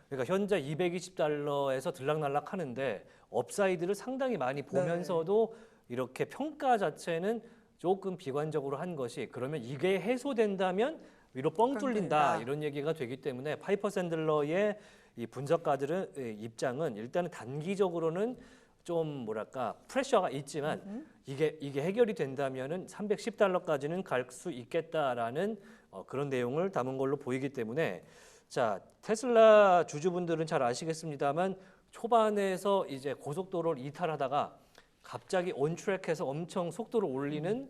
그러니까 현재 $220에서 들락날락 하는데 업사이드를 상당히 많이 보면서도 이렇게 평가 자체는 조금 비관적으로 한 것이, 그러면 이게 해소된다면 위로 뻥 뚫린다 이런 얘기가 되기 때문에 파이퍼 샌들러의 이 분석가들의 입장은 일단은 단기적으로는 좀 뭐랄까 프레셔가 있지만 이게 해결이 된다면은 $310까지는 갈 수 있겠다라는 그런 내용을 담은 걸로 보이기 때문에, 자 테슬라 주주분들은 잘 아시겠습니다만 초반에서 이제 고속도로를 이탈하다가 갑자기 온트랙해서 엄청 속도를 올리는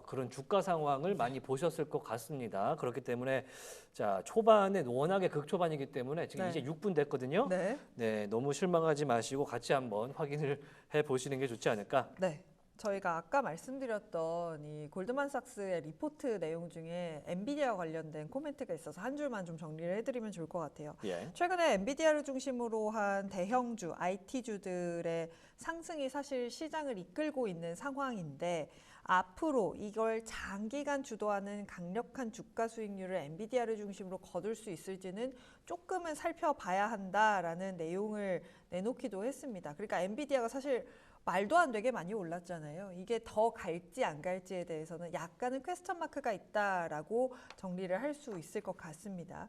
그런 주가 상황을 많이 보셨을 것 같습니다. 그렇기 때문에 자 초반에 워낙에 극초반이기 때문에 지금 이제 6분 됐거든요. 네, 너무 실망하지 마시고 같이 한번 확인을 해 보시는 게 좋지 않을까. 네. 저희가 아까 말씀드렸던 이 골드만삭스의 리포트 내용 중에 엔비디아 관련된 코멘트가 있어서 한 줄만 좀 정리를 해드리면 좋을 것 같아요. 최근에 엔비디아를 중심으로 한 대형주, IT주들의 상승이 사실 시장을 이끌고 있는 상황인데, 앞으로 이걸 장기간 주도하는 강력한 주가 수익률을 엔비디아를 중심으로 거둘 수 있을지는 조금은 살펴봐야 한다라는 내용을 내놓기도 했습니다. 그러니까 엔비디아가 사실 말도 안 되게 많이 올랐잖아요. 이게 더 갈지 안 갈지에 대해서는 약간은 퀘스천 마크가 있다라고 정리를 할 수 있을 것 같습니다.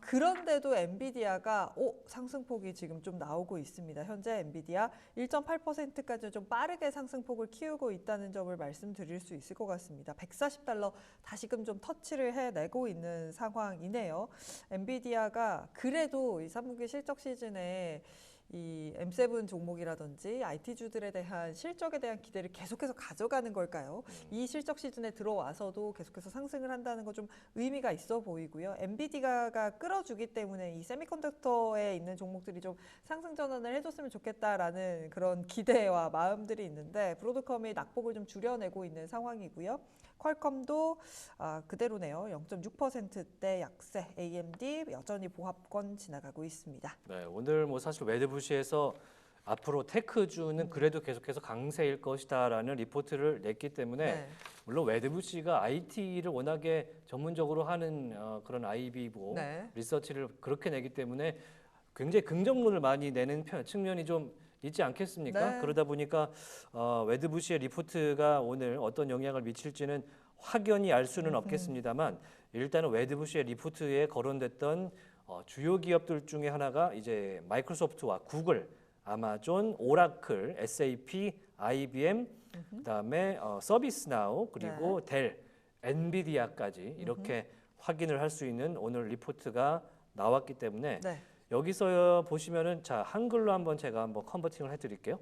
그런데도 엔비디아가 상승폭이 지금 좀 나오고 있습니다. 현재 엔비디아 1.8%까지 좀 빠르게 상승폭을 키우고 있다는 점을 말씀드릴 수 있을 것 같습니다. $140 다시금 좀 터치를 해내고 있는 상황이네요. 엔비디아가 그래도 이 3분기 실적 시즌에 이 M7 종목이라든지 IT주들에 대한 실적에 대한 기대를 계속해서 가져가는 걸까요? 이 실적 시즌에 들어와서도 계속해서 상승을 한다는 건 좀 의미가 있어 보이고요. 엔비디아가 끌어주기 때문에 이 세미컨덕터에 있는 종목들이 좀 상승 전환을 해줬으면 좋겠다라는 그런 기대와 마음들이 있는데, 브로드컴이 낙폭을 좀 줄여내고 있는 상황이고요. 퀄컴도 그대로네요. 0.6%대 약세, AMD 여전히 보합권 지나가고 있습니다. 네, 오늘 뭐 사실 웨드부시에서 앞으로 테크주는 그래도 계속해서 강세일 것이다라는 리포트를 냈기 때문에 물론 웨드부시가 IT를 워낙에 전문적으로 하는 그런 IB고 리서치를 그렇게 내기 때문에 굉장히 긍정론을 많이 내는 측면이 좀 있지 않겠습니까? 그러다 보니까 웨드부시의 리포트가 오늘 어떤 영향을 미칠지는 확연히 알 수는 없겠습니다만, 일단은 웨드부시의 리포트에 거론됐던 주요 기업들 중에 하나가 이제 마이크로소프트와 구글, 아마존, 오라클, SAP, IBM, 그다음에 서비스나우, 그리고 델, 엔비디아까지 이렇게 확인을 할 수 있는 오늘 리포트가 나왔기 때문에 여기서 보시면은 자 한글로 한번 제가 한번 컨버팅을 해드릴게요.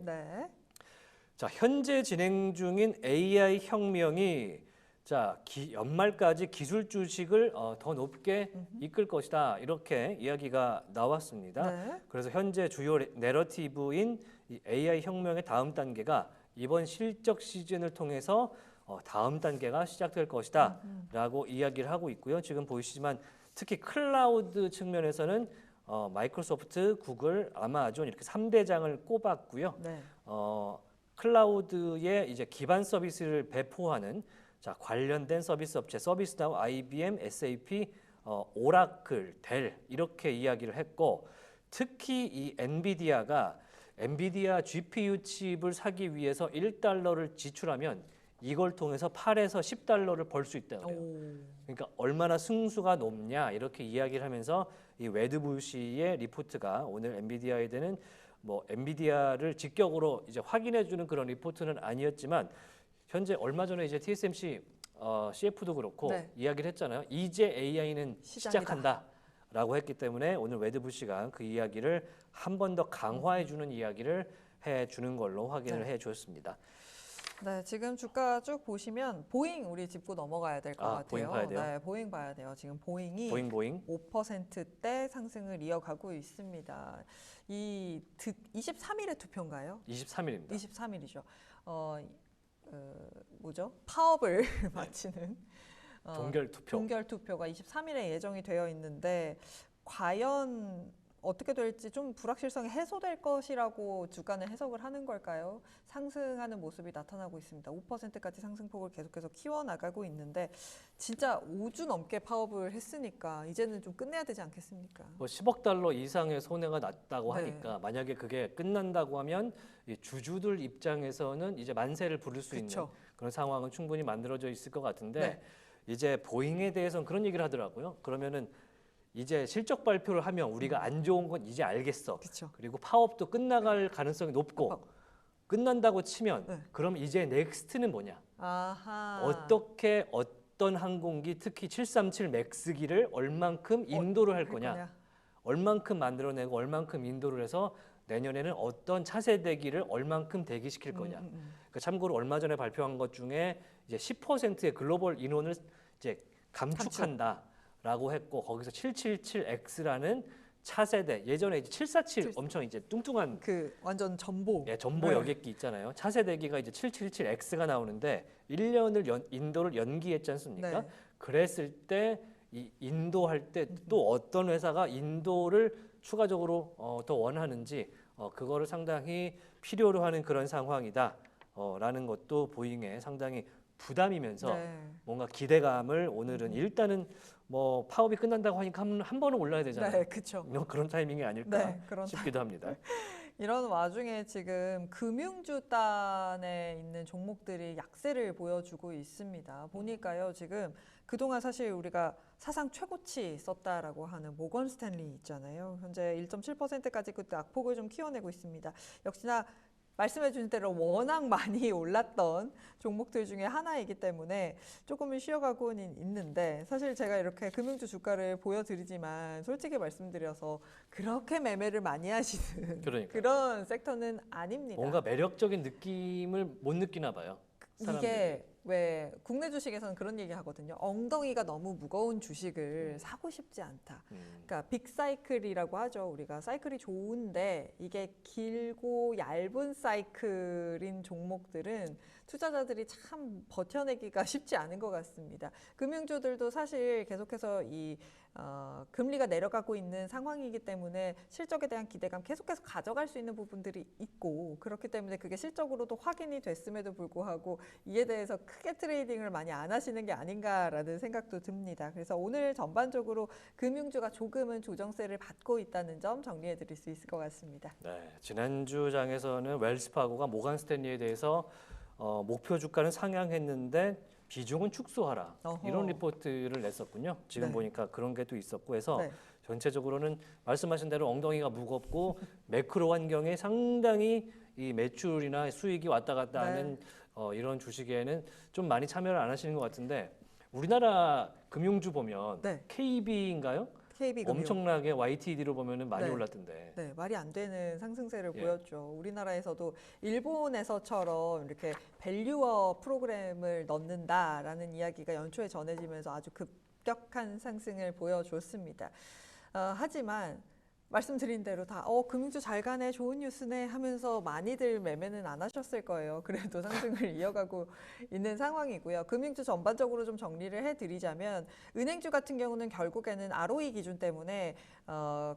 자 현재 진행 중인 AI 혁명이 자 연말까지 기술 주식을 더 높게 이끌 것이다 이렇게 이야기가 나왔습니다. 그래서 현재 주요 내러티브인 이 AI 혁명의 다음 단계가 이번 실적 시즌을 통해서 다음 단계가 시작될 것이다라고 이야기를 하고 있고요. 지금 보이시지만 특히 클라우드 측면에서는 마이크로소프트, 구글, 아마존 이렇게 3대장을 꼽았고요. 클라우드에 이제 기반 서비스를 배포하는 자 관련된 서비스 업체 서비스나우, IBM, SAP, 오라클, 델 이렇게 이야기를 했고, 특히 이 엔비디아가 엔비디아 GPU 칩을 사기 위해서 $1를 지출하면 이걸 통해서 8에서 $10를 벌 수 있다고 해요. 그러니까 얼마나 승수가 높냐 이렇게 이야기를 하면서 이 웨드부시의 리포트가 오늘 엔비디아에 대한 뭐 엔비디아를 직격으로 이제 확인해 주는 그런 리포트는 아니었지만 현재 얼마 전에 이제 TSMC CF도 그렇고 네. 이야기를 했잖아요. 이제 AI는 시작이다. 시작한다라고 했기 때문에 오늘 웨드부 시간 그 이야기를 한 번 더 강화해 주는 이야기를 해 주는 걸로 확인을 네. 해 주었습니다. 네, 지금 주가 쭉 보시면 보잉 우리 짚고 넘어가야 될 것 같아요. 보잉 봐야 돼요? 네, 보잉 봐야 돼요. 지금 보잉이 보잉 5%대 상승을 이어가고 있습니다. 23일의 투표인가요? 23일입니다. 23일이죠. 뭐죠? 파업을 마치는 동결 투표. 동결 투표가 23일에 예정이 되어 있는데 과연 어떻게 될지 좀 불확실성이 해소될 것이라고 주가는 해석을 하는 걸까요? 상승하는 모습이 나타나고 있습니다. 5%까지 상승폭을 계속해서 키워나가고 있는데 진짜 5주 넘게 파업을 했으니까 이제는 좀 끝내야 되지 않겠습니까? 뭐 10억 달러 이상의 손해가 났다고 네. 하니까 만약에 그게 끝난다고 하면 이 주주들 입장에서는 이제 만세를 부를 수 있는 그쵸. 그런 상황은 충분히 만들어져 있을 것 같은데 네. 이제 보잉에 대해서는 그런 얘기를 하더라고요. 그러면은 이제 실적 발표를 하면 우리가 안 좋은 건 이제 알겠어. 그렇죠. 그리고 파업도 끝나갈 가능성이 높고 끝난다고 치면 네. 그럼 이제 넥스트는 뭐냐? 아하. 어떻게 어떤 항공기 특히 737 맥스기를 얼만큼 인도를 할 거냐? 얼만큼 만들어내고 얼만큼 인도를 해서 내년에는 어떤 차세대기를 얼만큼 대기시킬 거냐? 그러니까 참고로 얼마 전에 발표한 것 중에 이제 10%의 글로벌 인원을 이제 감축한다라고 했고 거기서 777X라는 차세대 예전에 이제 747 엄청 이제 뚱뚱한 그 완전 전보. 전보 네. 여객기 있잖아요. 차세대기가 이제 777X가 나오는데 1년을 인도를 연기했지 않습니까? 네. 그랬을 때 이 인도 할 때 또 어떤 회사가 인도를 추가적으로 더 원하는지 그거를 상당히 필요로 하는 그런 상황이다. 라는 것도 보잉에 상당히 부담이면서 네. 뭔가 기대감을 오늘은 일단은 뭐 파업이 끝난다고 하니까 한 번은 올라야 되잖아요. 네, 그렇죠. 그런 타이밍이 아닐까 네, 그런 싶기도 합니다. 이런 와중에 지금 금융주단에 있는 종목들이 약세를 보여주고 있습니다. 보니까요, 지금 그동안 사실 우리가 사상 최고치 썼다라고 하는 모건 스탠리 있잖아요. 현재 1.7%까지 그때 악폭을 좀 키워내고 있습니다. 역시나 말씀해 주신 대로 워낙 많이 올랐던 종목들 중에 하나이기 때문에 조금은 쉬어가고는 있는데 사실 제가 이렇게 금융주 주가를 보여드리지만 솔직히 말씀드려서 그렇게 매매를 많이 하시는 그러니까요. 그런 섹터는 아닙니다. 뭔가 매력적인 느낌을 못 느끼나 봐요. 사람들이. 이게 왜 국내 주식에서는 그런 얘기 하거든요. 엉덩이가 너무 무거운 주식을 사고 싶지 않다. 그러니까 빅사이클이라고 하죠. 우리가 사이클이 좋은데 이게 길고 얇은 사이클인 종목들은 투자자들이 참 버텨내기가 쉽지 않은 것 같습니다. 금융주들도 사실 계속해서 이 금리가 내려가고 있는 상황이기 때문에 실적에 대한 기대감 계속해서 가져갈 수 있는 부분들이 있고 그렇기 때문에 그게 실적으로도 확인이 됐음에도 불구하고 이에 대해서 크게 트레이딩을 많이 안 하시는 게 아닌가라는 생각도 듭니다. 그래서 오늘 전반적으로 금융주가 조금은 조정세를 받고 있다는 점 정리해 드릴 수 있을 것 같습니다. 네, 지난주 장에서는 웰스파고가 모간 스탠리에 대해서 목표 주가는 상향했는데 비중은 축소하라 어허. 이런 리포트를 냈었군요. 지금 네. 보니까 그런 게 또 있었고 해서 네. 전체적으로는 말씀하신 대로 엉덩이가 무겁고 매크로 환경에 상당히 이 매출이나 수익이 왔다 갔다 하는 이런 주식에는 좀 많이 참여를 안 하시는 것 같은데 우리나라 금융주 보면 네. KB인가요? KB금융. 엄청나게 YTD로 보면은 많이 네. 올랐던데. 네, 말이 안 되는 상승세를 예. 보였죠. 우리나라에서도 일본에서처럼 이렇게 밸류어 프로그램을 넣는다라는 이야기가 연초에 전해지면서 아주 급격한 상승을 보여줬습니다. 하지만 말씀드린 대로 다 금융주 잘 가네, 좋은 뉴스네 하면서 많이들 매매는 안 하셨을 거예요. 그래도 상승을 이어가고 있는 상황이고요. 금융주 전반적으로 좀 정리를 해드리자면 은행주 같은 경우는 결국에는 ROE 기준 때문에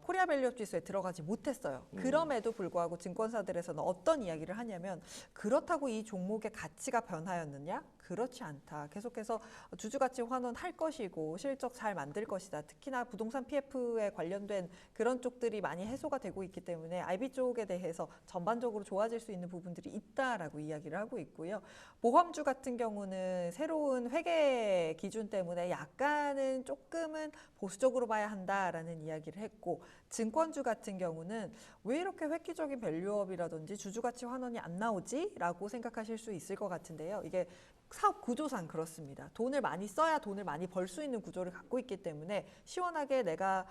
코리아 밸류업 지수에 들어가지 못했어요. 그럼에도 불구하고 증권사들에서는 어떤 이야기를 하냐면 그렇다고 이 종목의 가치가 변하였느냐? 그렇지 않다. 계속해서 주주가치 환원할 것이고 실적 잘 만들 것이다. 특히나 부동산 PF에 관련된 그런 쪽들이 많이 해소가 되고 있기 때문에 IB 쪽에 대해서 전반적으로 좋아질 수 있는 부분들이 있다라고 이야기를 하고 있고요. 보험주 같은 경우는 새로운 회계 기준 때문에 약간은 조금은 보수적으로 봐야 한다라는 이야기를 했고, 증권주 같은 경우는 왜 이렇게 획기적인 밸류업이라든지 주주가치 환원이 안 나오지? 라고 생각하실 수 있을 것 같은데요. 이게 사업 구조상 그렇습니다. 돈을 많이 써야 돈을 많이 벌 수 있는 구조를 갖고 있기 때문에 시원하게 내가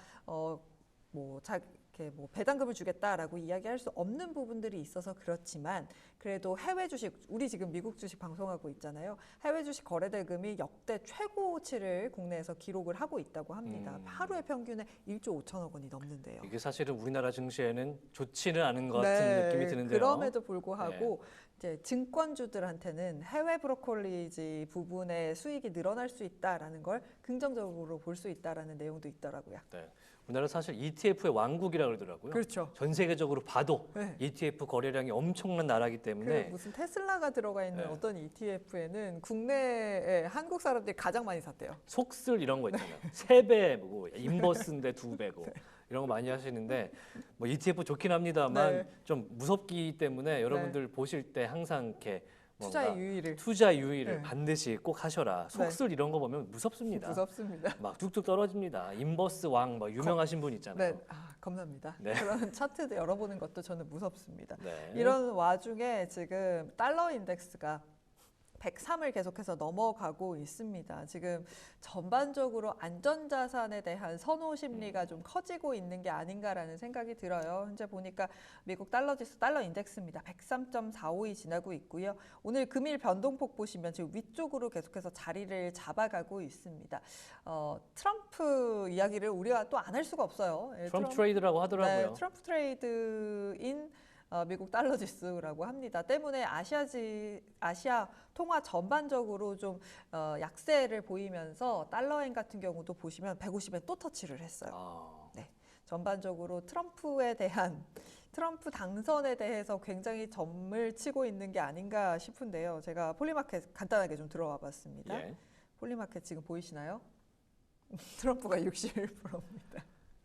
이렇게 배당금을 주겠다라고 이야기할 수 없는 부분들이 있어서 그렇지만, 그래도 해외 주식, 우리 지금 미국 주식 방송하고 있잖아요. 해외 주식 거래 대금이 역대 최고치를 국내에서 기록을 하고 있다고 합니다. 하루에 평균에 1조 5천억 원이 넘는데요. 이게 사실은 우리나라 증시에는 좋지는 않은 것 같은 느낌이 드는데요. 그럼에도 불구하고 이제 증권주들한테는 해외 브로콜리지 부분의 수익이 늘어날 수 있다라는 걸 긍정적으로 볼 수 있다라는 내용도 있더라고요. 네. 우리나라 사실 ETF의 왕국이라 그러더라고요. 그렇죠. 전 세계적으로 봐도 네. ETF 거래량이 엄청난 나라이기 때문에 무슨 테슬라가 들어가 있는 어떤 ETF에는 국내에 한국 사람들이 가장 많이 샀대요. 속슬 이런 거 있잖아요. 3배고 인버스인데 2배고 이런 거 많이 하시는데 뭐 ETF 좋긴 합니다만 좀 무섭기 때문에 여러분들 보실 때 항상 이렇게 투자의 유의를 반드시 꼭 하셔라. 속슬 이런 거 보면 무섭습니다. 무섭습니다. 막 뚝뚝 떨어집니다. 인버스 왕 뭐 유명하신 분 있잖아요. 겁납니다. 그런 차트도 열어보는 것도 저는 무섭습니다. 네. 이런 와중에 지금 달러 인덱스가 103을 계속해서 넘어가고 있습니다. 지금 전반적으로 안전자산에 대한 선호 심리가 좀 커지고 있는 게 아닌가라는 생각이 들어요. 현재 보니까 미국 달러 지수, 달러 인덱스입니다. 103.452 지나고 있고요. 오늘 금일 변동폭 보시면 지금 위쪽으로 계속해서 자리를 잡아가고 있습니다. 트럼프 이야기를 우리가 또 안 할 수가 없어요. 트럼프 트레이드라고 하더라고요. 네, 트럼프 트레이드인 미국 달러 지수라고 합니다. 때문에 아시아 통화 전반적으로 좀 약세를 보이면서 달러엔 같은 경우도 보시면 150에 또 터치를 했어요. 네, 전반적으로 트럼프 당선에 대해서 굉장히 점을 치고 있는 게 아닌가 싶은데요. 제가 폴리마켓 간단하게 좀 들어와 봤습니다. 폴리마켓 지금 보이시나요? 트럼프가 61%입니다.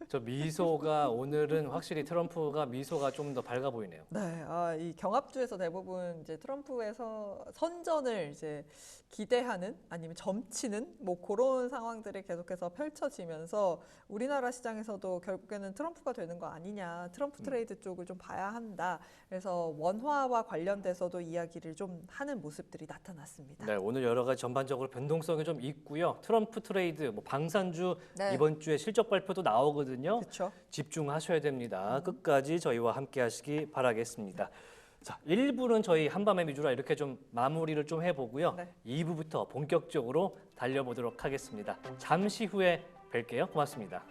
저 미소가 오늘은 확실히 트럼프가 미소가 좀 더 밝아 보이네요. 네, 이 경합주에서 대부분 이제 트럼프에서 선전을 이제 기대하는 아니면 점치는 뭐 그런 상황들이 계속해서 펼쳐지면서 우리나라 시장에서도 결국에는 트럼프가 되는 거 아니냐, 트럼프 트레이드 쪽을 좀 봐야 한다. 그래서 원화와 관련돼서도 이야기를 좀 하는 모습들이 나타났습니다. 네, 오늘 여러 가지 전반적으로 변동성이 좀 있고요. 트럼프 트레이드, 뭐 방산주 이번 주에 실적 발표도 나오거든요. 그쵸? 집중하셔야 됩니다. 끝까지 저희와 함께 하시기 바라겠습니다. 자, 1부는 저희 한밤의 미주라 이렇게 좀 마무리를 좀 해보고요. 2부부터 본격적으로 달려보도록 하겠습니다. 잠시 후에 뵐게요. 고맙습니다.